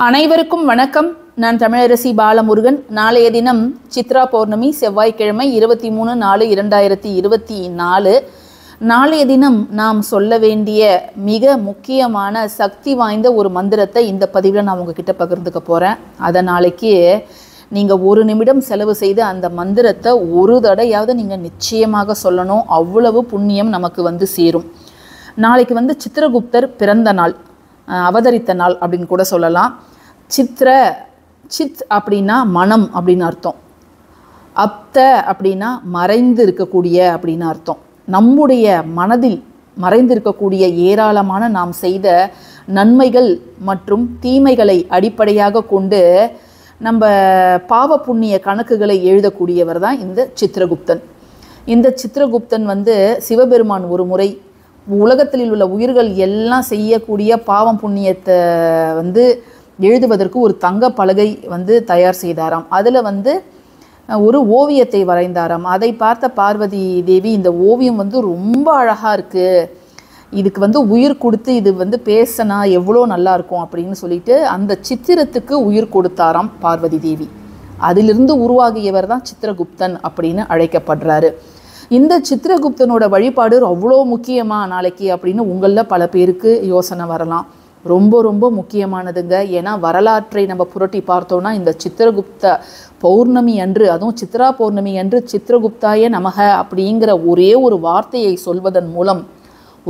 அனைவருக்கும் வணக்கம். நான் தமிழரசி பாலமுருகன். நாளைய தினம் சித்ரா பௌர்ணமி, செவ்வாய்க்கிழமை 23/4/2024. நாளைய தினம் நாம் சொல்ல வேண்டிய மிக முக்கியமான சக்தி வாய்ந்த ஒரு மந்திரத்தை இந்த பதிவில் நான் உங்ககிட்ட பகிர்ந்துக்க போகிறேன். அதை நாளைக்கு நீங்கள் 1 நிமிடம் செலவு செய்து அந்த மந்திரத்தை ஒரு தடையாவது நீங்கள் நிச்சயமாக சொல்லணும். அவ்வளவு புண்ணியம் நமக்கு சேரும். நாளைக்கு சித்திரகுப்தர் பிறந்த நாள், அவதரித்த நாள் அப்படின்னு கூட சொல்லலாம். சித் அப்படின்னா மனம் அப்படின்னு அர்த்தம். அப்த அப்படின்னா மறைந்து இருக்கக்கூடிய அப்படின்னு அர்த்தம். நம்முடைய மனதில் மறைந்து இருக்கக்கூடிய ஏராளமான நாம் செய்த நன்மைகள் மற்றும் தீமைகளை அடிப்படையாக கொண்டு நம்ம பாவ புண்ணிய கணக்குகளை எழுதக்கூடியவர் தான் இந்த சித்திரகுப்தன். இந்த சித்திரகுப்தன் சிவபெருமான் ஒரு முறை உலகத்தில் உள்ள உயிர்கள் எல்லாம் செய்யக்கூடிய பாவம் புண்ணியத்தை எழுதுவதற்கு ஒரு தங்க பலகை தயார் செய்தாராம். அதில் ஒரு ஓவியத்தை வரைந்தாராம். அதை பார்த்த பார்வதி தேவி, இந்த ஓவியம் ரொம்ப அழகாக இருக்குது, இதுக்கு உயிர் கொடுத்து இது பேசினா எவ்வளோ நல்லா இருக்கும் அப்படின்னு சொல்லிட்டு அந்த சித்திரத்துக்கு உயிர் கொடுத்தாராம் பார்வதி தேவி. அதிலிருந்து உருவாகியவர் தான் சித்திரகுப்தன் அப்படின்னு அழைக்கப்படுறாரு. இந்த சித்திரகுப்தனோட வழிபாடு அவ்வளோ முக்கியமா நாளைக்கு அப்படின்னு உங்களில் பல பேருக்கு யோசனை வரலாம். ரொம்ப ரொம்ப முக்கியமானதுங்க. ஏன்னா வரலாற்றை நம்ம புரட்டி பார்த்தோன்னா இந்த சித்திரகுப்த பௌர்ணமி அன்று, அதுவும் சித்ரா பௌர்ணமி அன்று சித்திரகுப்தாய நமக அப்படிங்கிற ஒரே ஒரு வார்த்தையை சொல்வதன் மூலம்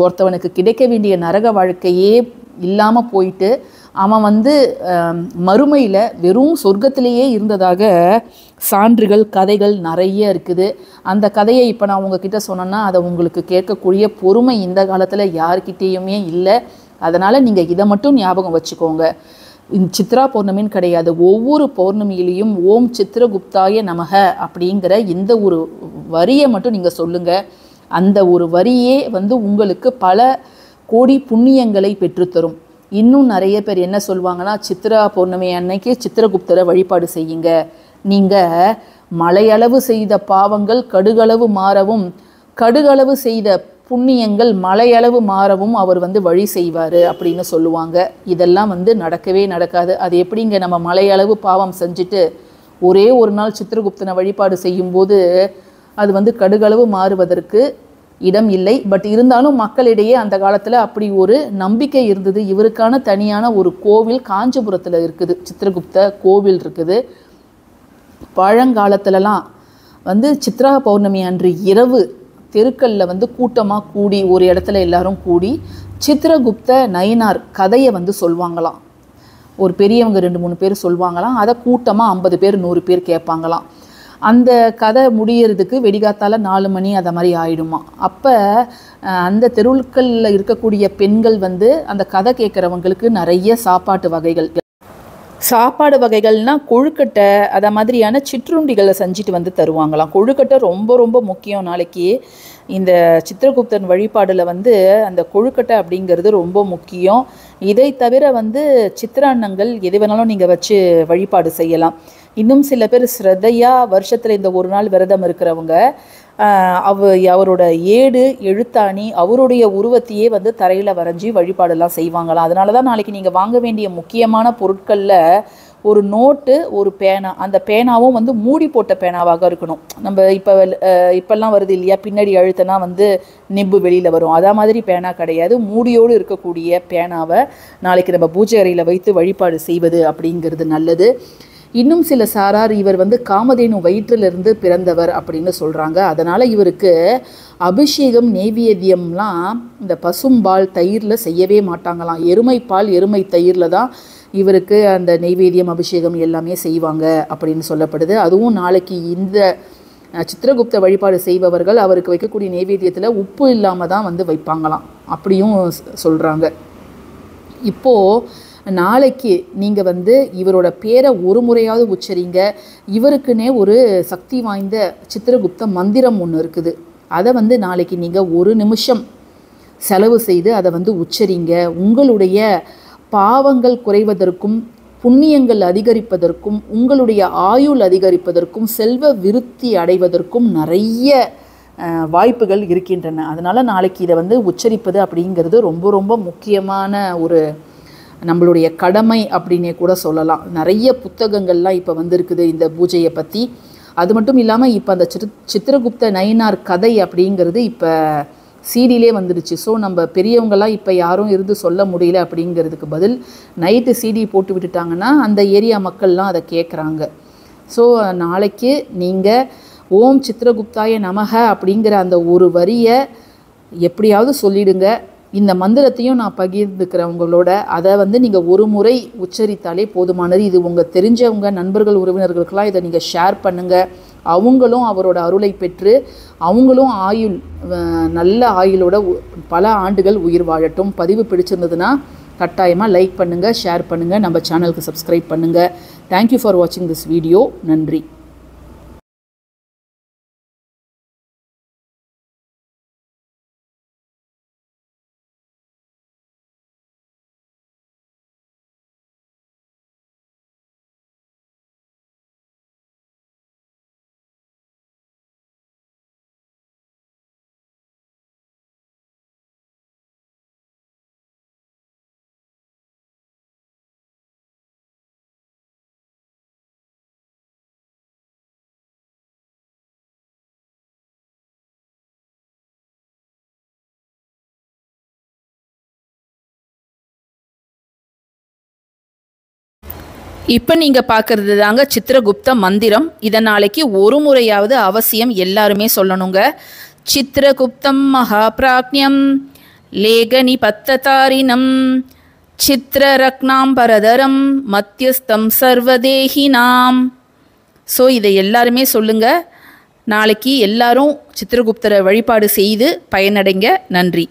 ஒருத்தவனுக்கு கிடைக்க வேண்டிய நரக வாழ்க்கையே இல்லாமல் போயிட்டு அவன் மறுமையில் வெறும் சொர்க்கத்திலேயே இருந்ததாக சான்றுகள் கதைகள் நிறைய இருக்குது. அந்த கதையை இப்போ நான் உங்ககிட்ட சொன்னேன்னா அதை உங்களுக்கு கேட்கக்கூடிய பொறுமை இந்த காலத்தில் யார்கிட்டேயுமே இல்லை. அதனால் நீங்கள் இதை மட்டும் ஞாபகம் வச்சுக்கோங்க. சித்ரா பௌர்ணமின்னு கிடையாது, ஒவ்வொரு பௌர்ணமியிலையும் ஓம் சித்திரகுப்தாய நமக அப்படிங்கிற இந்த ஒரு வரியை மட்டும் நீங்கள் சொல்லுங்கள். அந்த ஒரு வரியே உங்களுக்கு பல கோடி புண்ணியங்களை பெற்றுத்தரும். இன்னும் நிறைய பேர் என்ன சொல்லுவாங்கன்னா, சித்ரா பௌர்ணமி அன்னைக்கு சித்திரகுப்தரை வழிபாடு செய்யுங்க. நீங்கள் மலையளவு செய்த பாவங்கள் கடுகளவு மாறவும், கடுகளவு செய்த புண்ணியங்கள் மலையளவு மாறவும் அவர் வழி செய்வார் அப்படின்னு சொல்லுவாங்க. இதெல்லாம் நடக்கவே நடக்காது. அது எப்படிங்க, நம்ம மலையளவு பாவம் செஞ்சுட்டு ஒரே ஒரு நாள் சித்திரகுப்தனை வழிபாடு செய்யும்போது அது கடுகளவு மாறுவதற்கு இடம் இல்லை. பட் இருந்தாலும் மக்களிடையே அந்த காலத்தில் அப்படி ஒரு நம்பிக்கை இருந்தது. இவருக்கான தனியான ஒரு கோவில் காஞ்சிபுரத்தில் இருக்குது, சித்திரகுப்த கோவில் இருக்குது. பழங்காலத்துலலாம் சித்ரா பௌர்ணமி அன்று இரவு தெருக்களில் கூட்டமாக கூடி ஒரு இடத்துல எல்லாரும் கூடி சித்திரகுப்த நயினார் கதையை சொல்லுவாங்களாம். ஒரு பெரியவங்க 2-3 பேர் சொல்லுவாங்களாம். அதை கூட்டமாக 50 பேர் 100 பேர் கேட்பாங்களாம். அந்த கதை முடியறதுக்கு வெடிகாத்தால் 4 மணி அதை மாதிரி ஆயிடுமா. அப்போ அந்த தெருக்களில் இருக்கக்கூடிய பெண்கள் அந்த கதை கேட்குறவங்களுக்கு நிறைய சாப்பாடு வகைகள்னால் கொழுக்கட்டை அதை மாதிரியான சிற்றுண்டிகளை செஞ்சுட்டு தருவாங்களாம். கொழுக்கட்டை ரொம்ப ரொம்ப முக்கியம். நாளைக்கு இந்த சித்திரகுப்தன் வழிபாடில் அந்த கொழுக்கட்டை அப்படிங்கிறது ரொம்ப முக்கியம். இதை தவிர சித்திரான்னங்கள் எது வேணாலும் நீங்கள் வச்சு வழிபாடு செய்யலாம். இன்னும் சில பேர் ஸ்ரத்தையாக வருஷத்தில் இந்த ஒரு நாள் விரதம் இருக்கிறவங்க அவரோட ஏடு எழுத்தாணி அவருடைய உருவத்தையே தரையில் வரைஞ்சி வழிபாடெல்லாம் செய்வாங்களாம். அதனால தான் நாளைக்கு நீங்கள் வாங்க வேண்டிய முக்கியமான பொருட்களில் ஒரு நோட்டு, ஒரு பேனா. அந்த பேனாவும் மூடி போட்ட பேனாவாக இருக்கணும். நம்ம இப்போல்லாம் வருது இல்லையா, பின்னாடி அழுத்தனா நிப்பு வெளியில் வரும். அதே மாதிரி பேனா கிடையாது, மூடியோடு இருக்கக்கூடிய பேனாவை நாளைக்கு நம்ம பூஜை அறையில் வைத்து வழிபாடு செய்வது அப்படிங்கிறது நல்லது. இன்னும் சில சாரார் இவர் காமதேனு வயிற்றிலிருந்து பிறந்தவர் அப்படின்னு சொல்கிறாங்க. அதனால் இவருக்கு அபிஷேகம் நெய்வேத்தியம்லாம் இந்த பசும்பால் தயிரில் செய்யவே மாட்டாங்களாம். எருமைப்பால் எருமை தயிரில் தான் இவருக்கு அந்த நெய்வேத்தியம் அபிஷேகம் எல்லாமே செய்வாங்க அப்படின்னு சொல்லப்படுது. அதுவும் நாளைக்கு இந்த சித்திரகுப்த வழிபாடு செய்பவர்கள் அவருக்கு வைக்கக்கூடிய நெய்வேத்தியத்தில் உப்பு இல்லாமல் தான் வைப்பாங்களாம் அப்படியும் சொல்கிறாங்க. இப்போது நாளைக்கு நீங்கள் இவரோட பேரை ஒரு முறையாவது உச்சரிங்க. இவருக்குன்னே ஒரு சக்தி வாய்ந்த சித்திரகுப்த மந்திரம் ஒன்று இருக்குது. அதை நாளைக்கு நீங்கள் 1 நிமிஷம் செலவு செய்து அதை உச்சரிங்க. உங்களுடைய பாவங்கள் குறைவதற்கும், புண்ணியங்கள் அதிகரிப்பதற்கும், உங்களுடைய ஆயுள் அதிகரிப்பதற்கும், செல்வ விருத்தி அடைவதற்கும் நிறைய வாய்ப்புகள் இருக்கின்றன. அதனால் நாளைக்கு இதை உச்சரிப்பது அப்படிங்கிறது ரொம்ப ரொம்ப முக்கியமான ஒரு நம்மளுடைய கடமை அப்படின்னே கூட சொல்லலாம். நிறைய புத்தகங்கள்லாம் இப்போ வந்திருக்குது இந்த பூஜையை பற்றி. அது மட்டும் இல்லாமல் இப்போ அந்த சித்திரகுப்த நயினார் கதை அப்படிங்கிறது இப்போ சிடிலே வந்துடுச்சு. ஸோ நம்ம பெரியவங்களாம் இப்போ யாரும் இருந்து சொல்ல முடியல அப்படிங்கிறதுக்கு பதில் நைட்டு சிடி போட்டு விட்டுட்டாங்கன்னா அந்த ஏரியா மக்கள்லாம் அதை கேட்குறாங்க. ஸோ நாளைக்கு நீங்கள் ஓம் சித்திரகுப்தாய நமக அப்படிங்கிற அந்த ஒரு வரியை எப்படியாவது சொல்லிடுங்க. இந்த மந்திரத்தையும் நான் பகிர்ந்துக்கிறவங்களோட அதை நீங்கள் ஒரு முறை உச்சரித்தாலே போதுமானது. இது உங்கள் தெரிஞ்சவங்க நண்பர்கள் உறவினர்களுக்கெல்லாம் இதை நீங்கள் ஷேர் பண்ணுங்கள். அவங்களும் அவரோட அருளை பெற்று அவங்களும் நல்ல ஆயுளோட பல ஆண்டுகள் உயிர் வாழட்டும். பதிவு பிடிச்சிருந்ததுன்னா கட்டாயமாக லைக் பண்ணுங்கள், ஷேர் பண்ணுங்கள், நம்ம சேனலுக்கு சப்ஸ்கிரைப் பண்ணுங்கள். தேங்க்யூ ஃபார் வாட்சிங் திஸ் வீடியோ. நன்றி. இப்போ நீங்கள் பார்க்குறது தாங்க சித்திரகுப்த மந்திரம். இதை நாளைக்கு ஒரு முறையாவது அவசியம் எல்லாருமே சொல்லணுங்க. சித்திரகுப்தம் மகாபிராக்ஞம் லேகனி பத்ததாரினம் சித்திரரக்னாம்பரதரம் மத்தியஸ்தம் சர்வதேகினாம். ஸோ இதை எல்லாருமே சொல்லுங்கள். நாளைக்கு எல்லாரும் சித்திரகுப்தரை வழிபாடு செய்து பயனடைங்க. நன்றி.